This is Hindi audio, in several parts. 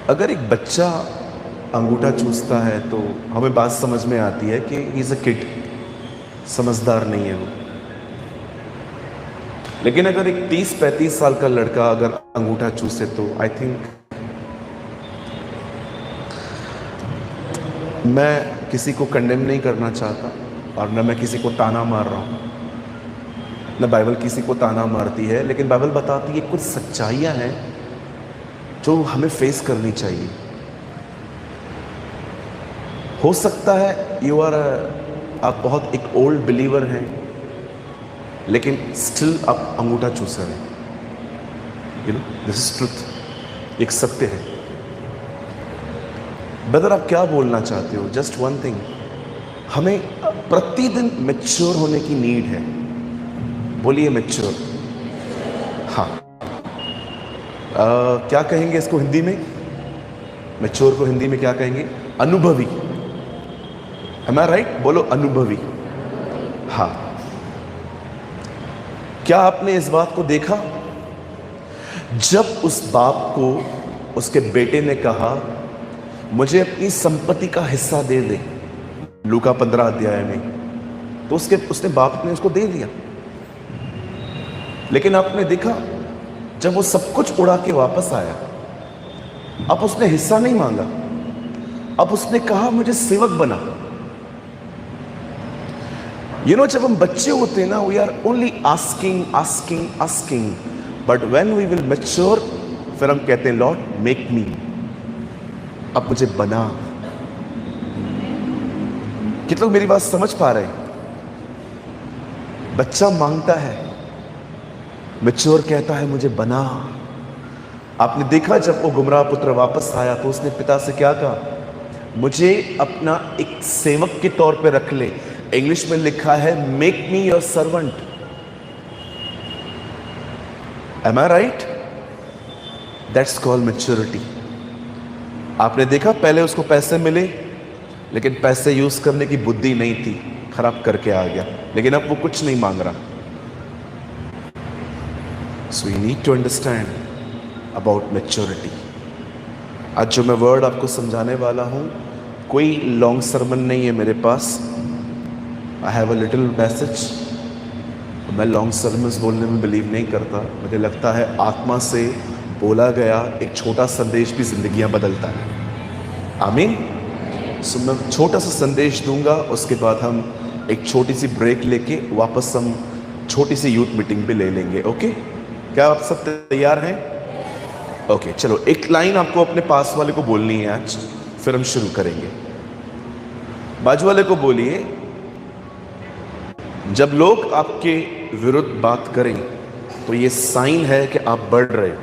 अगर एक बच्चा अंगूठा चूसता है तो हमें बात समझ में आती है कि ही इज अ किड, समझदार नहीं है वो। लेकिन अगर एक 30-35 साल का लड़का अगर अंगूठा चूसे तो आई थिंक, मैं किसी को कंडेम नहीं करना चाहता और न मैं किसी को ताना मार रहा हूं, न बाइबल किसी को ताना मारती है, लेकिन बाइबल बताती है कुछ सच्चाइयां हैं जो हमें फेस करनी चाहिए। हो सकता है आप बहुत एक ओल्ड बिलीवर हैं, लेकिन स्टिल आप अंगूठा चूस रहे हैं। दिस इज ट्रुथ, एक सत्य है। ब्रदर, आप क्या बोलना चाहते हो? जस्ट वन थिंग, हमें प्रतिदिन मैच्योर होने की नीड है। बोलिए मैच्योर। हाँ, क्या कहेंगे इसको हिंदी में? मैच्योर को हिंदी में क्या कहेंगे? अनुभवी। Am I right? बोलो अनुभवी। हाँ, क्या आपने इस बात को देखा जब उस बाप को उसके बेटे ने कहा मुझे अपनी संपत्ति का हिस्सा दे दे, लूका 15 अध्याय में, तो उसने बाप ने उसको दे दिया। लेकिन आपने देखा जब वो सब कुछ उड़ा के वापस आया, अब उसने हिस्सा नहीं मांगा, अब उसने कहा मुझे सेवक बना। जब हम बच्चे होते हैं ना, we are only asking asking asking, but when we will mature, फिर हम कहते हैं लॉर्ड मेक मी, अब मुझे बना। कितने लोग मेरी बात समझ पा रहे हैं? बच्चा मांगता है, मैच्योर कहता है मुझे बना। आपने देखा जब वो गुमराह पुत्र वापस आया तो उसने पिता से क्या कहा? मुझे अपना एक सेवक के तौर पे रख ले। इंग्लिश में लिखा है make me your servant. Am I right? That's called maturity. आपने देखा पहले उसको पैसे मिले, लेकिन पैसे यूज करने की बुद्धि नहीं थी, खराब करके आ गया, लेकिन अब वो कुछ नहीं मांग रहा। So you need to understand about maturity. आज जो मैं वर्ड आपको समझाने वाला हूं, कोई लॉन्ग सरमन नहीं है मेरे पास। I have a little message. मैं लॉन्ग सरमन्स बोलने में बिलीव नहीं करता। मुझे लगता है आत्मा से बोला गया एक छोटा संदेश भी जिंदगियां बदलता है। आमीन। सो मैं छोटा सा संदेश दूंगा, उसके बाद हम एक छोटी सी ब्रेक लेके वापस हम छोटी सी यूथ मीटिंग भी ले लेंगे। ओके, क्या आप सब तैयार हैं? ओके, चलो एक लाइन आपको अपने पास वाले को बोलनी है आज, फिर हम शुरू करेंगे। बाजू वाले को बोलिए, जब लोग आपके विरुद्ध बात करें तो ये साइन है कि आप बढ़ रहे हो।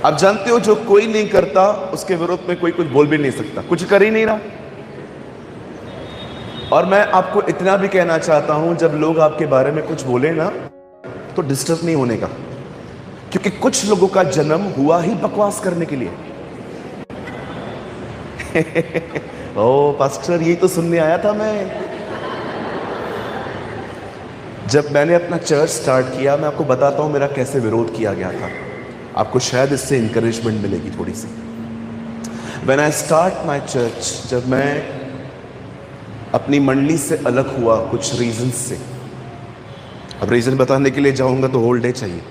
आप जानते हो जो कोई नहीं करता उसके विरोध में कोई कुछ बोल भी नहीं सकता, कुछ कर ही नहीं रहा। और मैं आपको इतना भी कहना चाहता हूं, जब लोग आपके बारे में कुछ बोले ना तो डिस्टर्ब नहीं होने का, क्योंकि कुछ लोगों का जन्म हुआ ही बकवास करने के लिए। ओ पास्टर, यही तो सुनने आया था मैं। जब मैंने अपना चर्च स्टार्ट किया, मैं आपको बताता हूं मेरा कैसे विरोध किया गया था। आपको शायद इससे इंकरेजमेंट मिलेगी थोड़ी सी। When I start my church, जब मैं अपनी मंडली से अलग हुआ कुछ रीजंस से, अब रीजन बताने के लिए जाऊंगा तो होल डे चाहिए,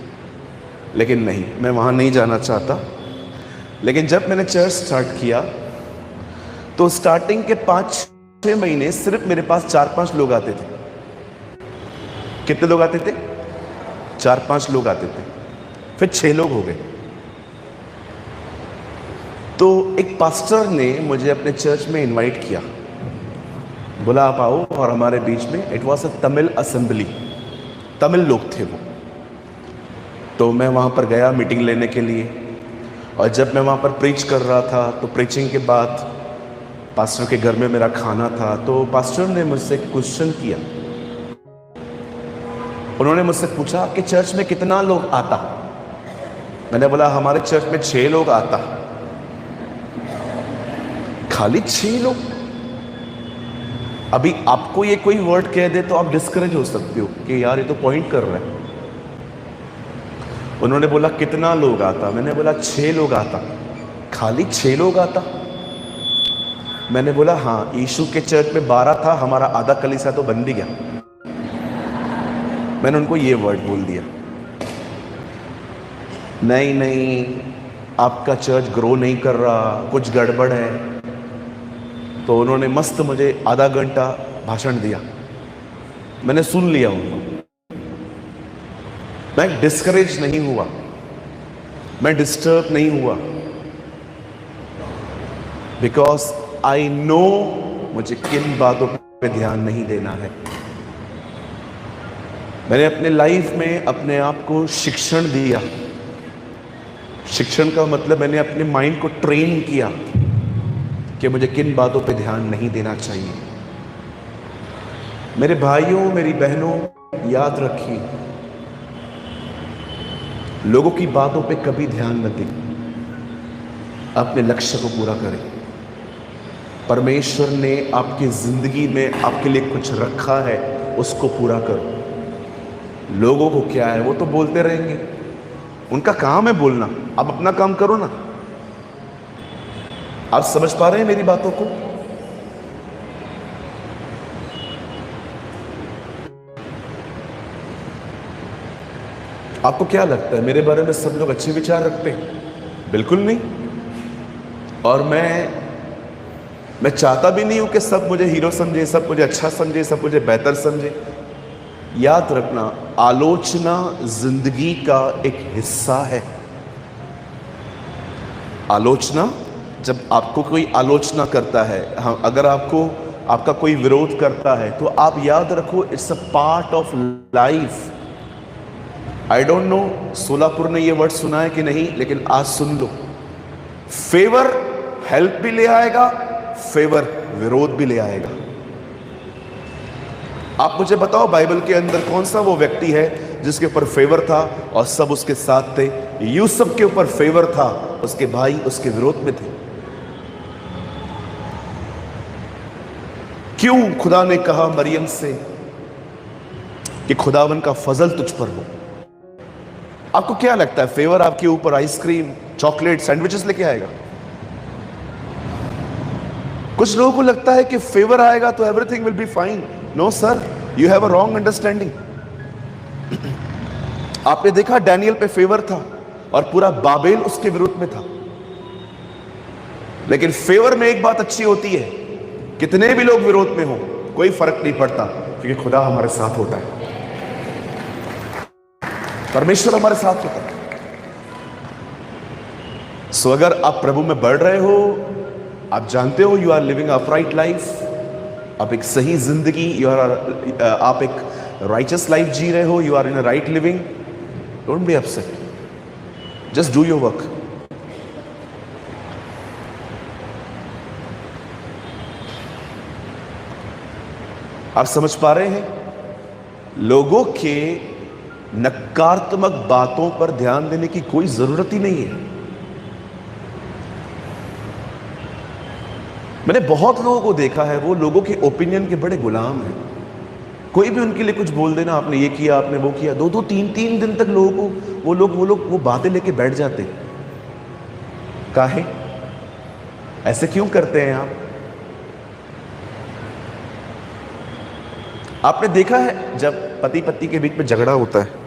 लेकिन नहीं, मैं वहां नहीं जाना चाहता। लेकिन जब मैंने चर्च स्टार्ट किया तो स्टार्टिंग के 5-6 महीने सिर्फ मेरे पास 4-5 लोग आते थे। कितने लोग आते थे? 4-5 लोग आते थे, फिर 6 लोग हो गए। तो एक पास्टर ने मुझे अपने चर्च में इनवाइट किया, बोला आप आओ और हमारे बीच में। It was a Tamil assembly, Tamil लोग थे वो। तो मैं वहाँ पर गया मीटिंग लेने के लिए, और जब मैं वहाँ पर प्रीच कर रहा था तो प्रीचिंग के बाद पास्टर के घर में मेरा खाना था। तो पास्टर ने मुझसे क्वेश्चन किया, उन्होंने मुझसे पूछा कि चर्च में कितना लोग आता? मैंने बोला हमारे चर्च में 6 लोग आता। खाली 6 लोग? अभी आपको ये कोई वर्ड कह दे तो आप डिस्करेज हो सकते हो कि यार ये तो पॉइंट कर रहा है। उन्होंने बोला कितना लोग आता, मैंने बोला 6 लोग आता। खाली 6 लोग आता? मैंने बोला हाँ, यीशु के चर्च में 12 था, हमारा आधा कलीसिया तो बन भी गया। मैंने उनको ये वर्ड बोल दिया, नहीं नहीं आपका चर्च ग्रो नहीं कर रहा, कुछ गड़बड़ है। तो उन्होंने मस्त मुझे आधा घंटा भाषण दिया, मैंने सुन लिया उनको। मैं डिस्करेज नहीं हुआ, मैं डिस्टर्ब नहीं हुआ, बिकॉज आई नो मुझे किन बातों पे ध्यान नहीं देना है। मैंने अपने लाइफ में अपने आप को शिक्षण दिया। शिक्षण का मतलब मैंने अपने माइंड को ट्रेन किया कि मुझे किन बातों पे ध्यान नहीं देना चाहिए। मेरे भाइयों, मेरी बहनों, याद रखिए, लोगों की बातों पे कभी ध्यान न दें, अपने लक्ष्य को पूरा करें। परमेश्वर ने आपकी जिंदगी में आपके लिए कुछ रखा है, उसको पूरा करो। लोगों को क्या है, वो तो बोलते रहेंगे, उनका काम है बोलना, आप अपना काम करो ना। आप समझ पा रहे हैं मेरी बातों को? आपको क्या लगता है मेरे बारे में सब लोग अच्छे विचार रखते हैं? बिल्कुल नहीं। और मैं चाहता भी नहीं हूं कि सब मुझे हीरो समझे, सब मुझे अच्छा समझे, सब मुझे बेहतर समझे। याद रखना, आलोचना जिंदगी का एक हिस्सा है। आलोचना, जब आपको कोई आलोचना करता है, हाँ, अगर आपका कोई विरोध करता है, तो आप याद रखो, it's a part of life. I don't know Solapur ने ये वर्ड सुना है कि नहीं, लेकिन आज सुन लो। फेवर हेल्प भी ले आएगा, फेवर विरोध भी ले आएगा। आप मुझे बताओ, बाइबल के अंदर कौन सा वो व्यक्ति है जिसके ऊपर फेवर था और सब उसके साथ थे? यूसुफ के ऊपर फेवर था, उसके भाई उसके विरोध में थे। क्यों खुदा ने कहा मरियम से कि खुदावन का फजल तुझ पर हो? आपको क्या लगता है, फेवर आपके ऊपर आइसक्रीम, चॉकलेट, सैंडविचेस लेके आएगा? कुछ लोगों को लगता है कि फेवर आएगा तो everything will be fine. No sir, you have a wrong understanding. आपने देखा डैनियल पे फेवर था और पूरा बाबेल उसके विरुद्ध में था। लेकिन फेवर में एक बात अच्छी होती है, कितने भी लोग विरोध में हो कोई फर्क नहीं पड़ता, क्योंकि खुदा हमारे साथ होता है, परमेश्वर हमारे साथ होता है। सो अगर आप प्रभु में बढ़ रहे हो, आप जानते हो you are living upright life, आप एक सही जिंदगी, आप एक राइचस लाइफ जी रहे हो, you are in a right living, don't be upset, just do your work. आप समझ पा रहे हैं? लोगों के नकारात्मक बातों पर ध्यान देने की कोई जरूरत ही नहीं है। मैंने बहुत लोगों को देखा है, वो लोगों के ओपिनियन के बड़े गुलाम हैं। कोई भी उनके लिए कुछ बोल देना, आपने ये किया, आपने वो किया, 2-2, 3-3 दिन तक लोगों को वो बातें लेके बैठ जाते। काहे? ऐसे क्यों करते हैं आप? आपने देखा है जब पति पत्नी के बीच में झगड़ा होता है,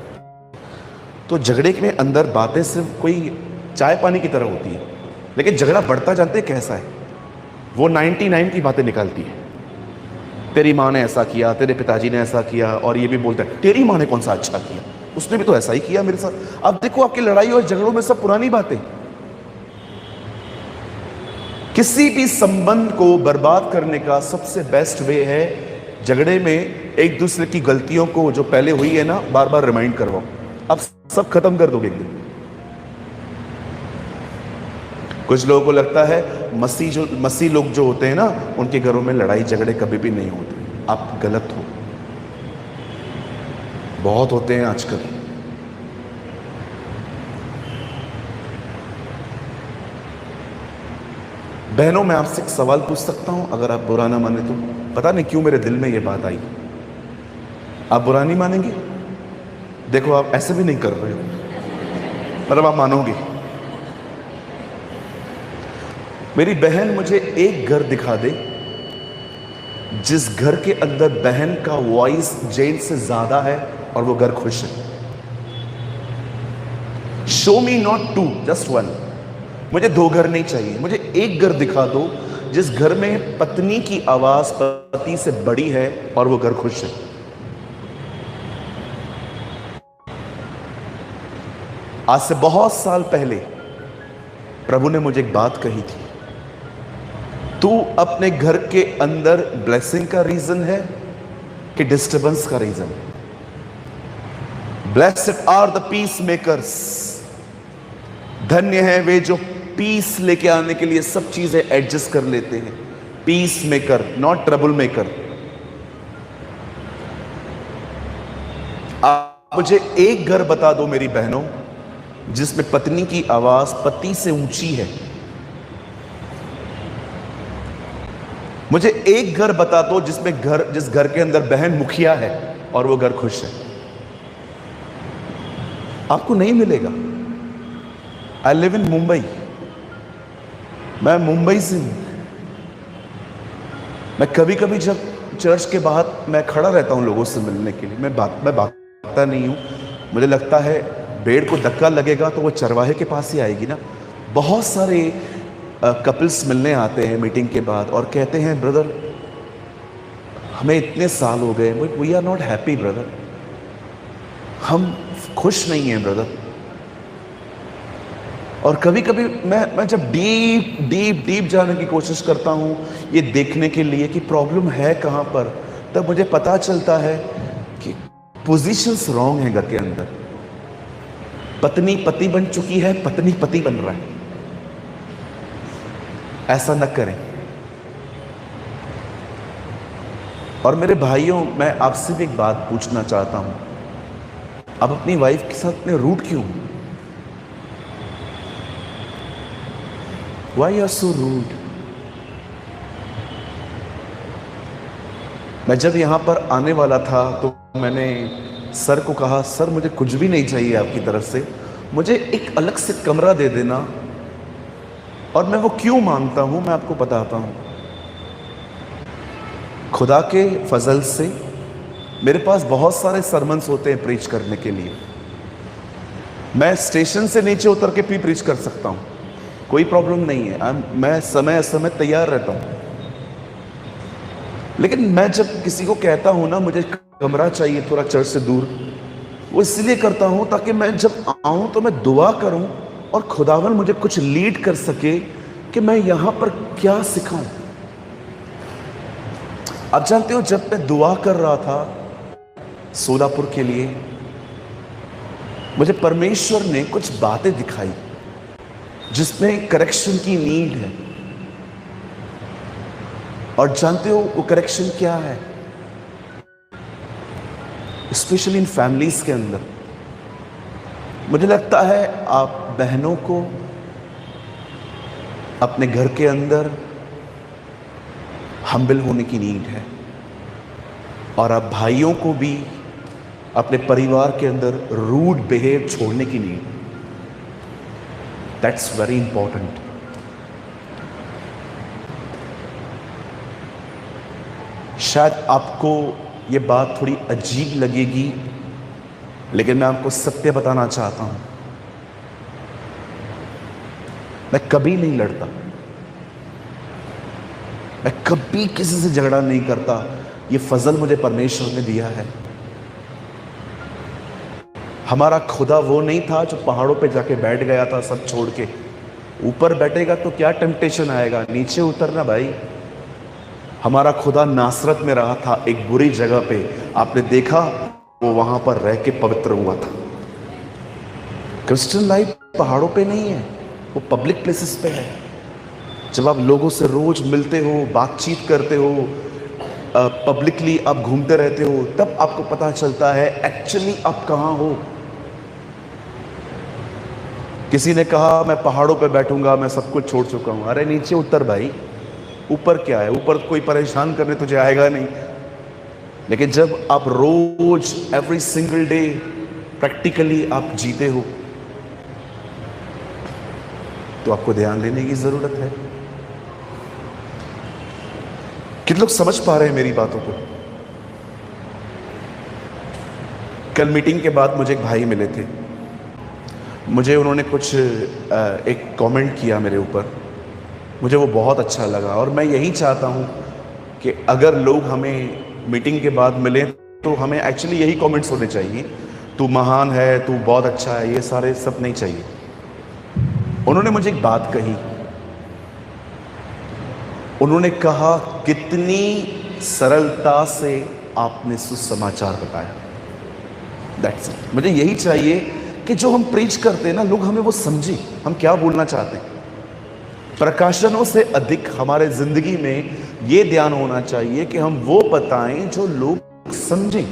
तो झगड़े के अंदर बातें सिर्फ कोई चाय पानी की तरह होती है, लेकिन झगड़ा बढ़ता जानते हैं कैसा है? वो 99 की बातें निकालती है। तेरी माँ ने ऐसा किया, तेरे पिताजी ने ऐसा किया, और ये भी बोलता है तेरी माँ ने कौन सा अच्छा किया, उसने भी तो ऐसा ही किया मेरे साथ। अब देखो, आपकी लड़ाई और झगड़ों में सब पुरानी बातें। किसी भी संबंध को बर्बाद करने का सबसे बेस्ट वे है झगड़े में एक दूसरे की गलतियों को जो पहले हुई है ना, बार बार रिमाइंड करवाओ। अब सब खत्म कर दोगे एक दिन। कुछ लोगों को लगता है मसीह लोग जो होते हैं ना, उनके घरों में लड़ाई झगड़े कभी भी नहीं होते। आप गलत हो, बहुत होते हैं आजकल। बहनों, मैं आपसे एक सवाल पूछ सकता हूं, अगर आप बुरा ना माने तो? पता नहीं क्यों मेरे दिल में ये बात आई। आप बुरा नहीं मानेंगे? देखो, आप ऐसे भी नहीं कर रहे हो, मतलब आप मानोगे। मेरी बहन मुझे एक घर दिखा दे जिस घर के अंदर बहन का वॉइस जेंट से ज्यादा है और वो घर खुश है। Show me not two, just one. मुझे 2 घर नहीं चाहिए, मुझे एक घर दिखा दो जिस घर में पत्नी की आवाज पति से बड़ी है और वो घर खुश है। आज से बहुत साल पहले प्रभु ने मुझे एक बात कही थी, तू अपने घर के अंदर ब्लेसिंग का रीजन है कि डिस्टर्बेंस का reason? Blessed are the peacemakers, धन्य है वे जो पीस लेके आने के लिए सब चीजें एडजस्ट कर लेते हैं। Peace maker, not trouble maker. आप मुझे एक घर बता दो मेरी बहनों जिसमें पत्नी की आवाज पति से ऊंची है। मुझे एक घर बता दो जिस घर के अंदर बहन मुखिया है और वो घर खुश है। आपको नहीं मिलेगा। आई लिव इन मुंबई, मैं मुंबई से हूं। मैं कभी कभी जब चर्च के बाहर मैं खड़ा रहता हूं लोगों से मिलने के लिए, मैं भागता नहीं हूं। मुझे लगता है भेड़ को धक्का लगेगा तो वो चरवाहे के पास ही आएगी ना। बहुत सारे कपल्स मिलने आते हैं मीटिंग के बाद और कहते हैं, ब्रदर हमें इतने साल हो गए, we are not happy brother, हम खुश नहीं हैं ब्रदर। और कभी कभी मैं जब डीप जाने की कोशिश करता हूं ये देखने के लिए कि प्रॉब्लम है कहां पर, तब मुझे पता चलता है कि पोजीशंस रॉन्ग है घर के अंदर। पत्नी पति बन चुकी है, पत्नी पति बन रहा है। ऐसा न करें। और मेरे भाइयों, मैं आपसे भी एक बात पूछना चाहता हूं, आप अपनी वाइफ के साथ इतने रूड क्यों? Why you are so rude? मैं जब यहां पर आने वाला था तो मैंने सर को कहा, सर मुझे कुछ भी नहीं चाहिए आपकी तरफ से, मुझे एक अलग से कमरा दे देना। और मैं वो क्यों मांगता हूं मैं आपको बताता हूं। खुदा के फजल से मेरे पास बहुत सारे सरमन्स होते हैं प्रीच करने के लिए। मैं स्टेशन से नीचे उतर के भी प्रीच कर सकता हूं, कोई प्रॉब्लम नहीं है। मैं समय तैयार रहता हूं। लेकिन मैं जब किसी को कहता हूं ना मुझे कमरा चाहिए थोड़ा चर्च से दूर, वो इसलिए करता हूं ताकि मैं जब आऊं तो मैं दुआ करूं और खुदावन मुझे कुछ लीड कर सके कि मैं यहां पर क्या सिखाऊं। आप जानते हो, जब मैं दुआ कर रहा था सोलापुर के लिए, मुझे परमेश्वर ने कुछ बातें दिखाई जिसमें करेक्शन की नीड है। और जानते हो वो करेक्शन क्या है? स्पेशली इन फैमिलीज के अंदर मुझे लगता है आप बहनों को अपने घर के अंदर हम्बल होने की नीड है, और आप भाइयों को भी अपने परिवार के अंदर रूड बिहेव छोड़ने की नीड। That's very important. शायद आपको ये बात थोड़ी अजीब लगेगी, लेकिन मैं आपको सत्य बताना चाहता हूं। मैं कभी नहीं लड़ता, मैं कभी किसी से झगड़ा नहीं करता। ये फजल मुझे परमेश्वर ने दिया है। हमारा खुदा वो नहीं था जो पहाड़ों पे जाके बैठ गया था सब छोड़ के। ऊपर बैठेगा तो क्या टेम्पटेशन आएगा, नीचे उतरना भाई। हमारा खुदा नासरत में रहा था, एक बुरी जगह पे, आपने देखा वो वहां पर रह के पवित्र हुआ था। क्रिश्चियन लाइफ पहाड़ों पे नहीं है, वो पब्लिक प्लेसेस पे है। जब आप लोगों से रोज मिलते हो, बातचीत करते हो, पब्लिकली आप घूमते रहते हो, तब आपको पता चलता है एक्चुअली आप कहां हो। किसी ने कहा मैं पहाड़ों पे बैठूंगा, मैं सब कुछ छोड़ चुका हूं। अरे नीचे उतर भाई, ऊपर क्या है? ऊपर कोई परेशान करने तुझे आएगा नहीं। लेकिन जब आप रोज एवरी सिंगल डे प्रैक्टिकली आप जीते हो तो आपको ध्यान देने की जरूरत है। कितने लोग समझ पा रहे हैं मेरी बातों को? कल मीटिंग के बाद मुझे एक भाई मिले थे। मुझे उन्होंने कुछ एक कमेंट किया मेरे ऊपर, मुझे वो बहुत अच्छा लगा। और मैं यही चाहता हूँ कि अगर लोग हमें मीटिंग के बाद मिले तो हमें एक्चुअली यही कमेंट्स होने चाहिए, तू महान है, तू बहुत अच्छा है, ये सारे सब नहीं चाहिए। उन्होंने मुझे एक बात कही, उन्होंने कहा कितनी सरलता से आपने सुसमाचार बताया। That's it. मुझे यही चाहिए कि जो हम प्रीच करते हैं ना, लोग हमें वो समझे हम क्या बोलना चाहते हैं। प्रकाशनों से अधिक हमारे जिंदगी में ये ध्यान होना चाहिए कि हम वो बताएं जो लोग समझें।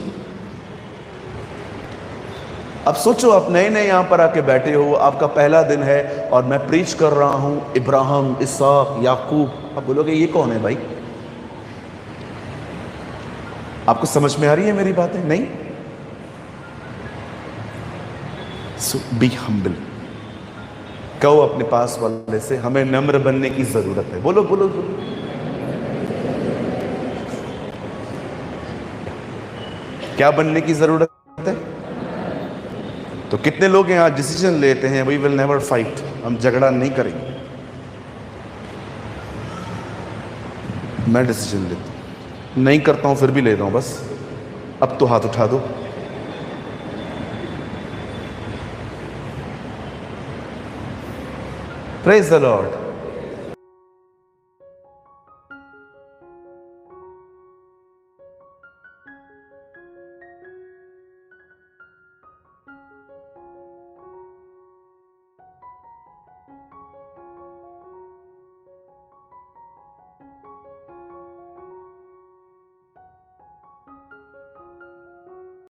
अब सोचो, आप नए नए यहां पर आके बैठे हो, आपका पहला दिन है और मैं प्रीच कर रहा हूं इब्राहिम, इसहाक, याकूब। आप बोलोगे ये कौन है भाई? आपको समझ में आ रही है मेरी बातें? नहीं। सो बी हम्बल। कहो अपने पास वाले से, हमें नम्र बनने की जरूरत है। बोलो बोलो बोलो। क्या बनने की जरूरत है? तो कितने लोग यहाँ डिसीजन लेते हैं, वी विल नेवर फाइट, हम झगड़ा नहीं करेंगे। मैं डिसीजन लेता हूं, नहीं करता हूं फिर भी ले रहा हूं। बस अब तो हाथ उठा दो। Praise the Lord.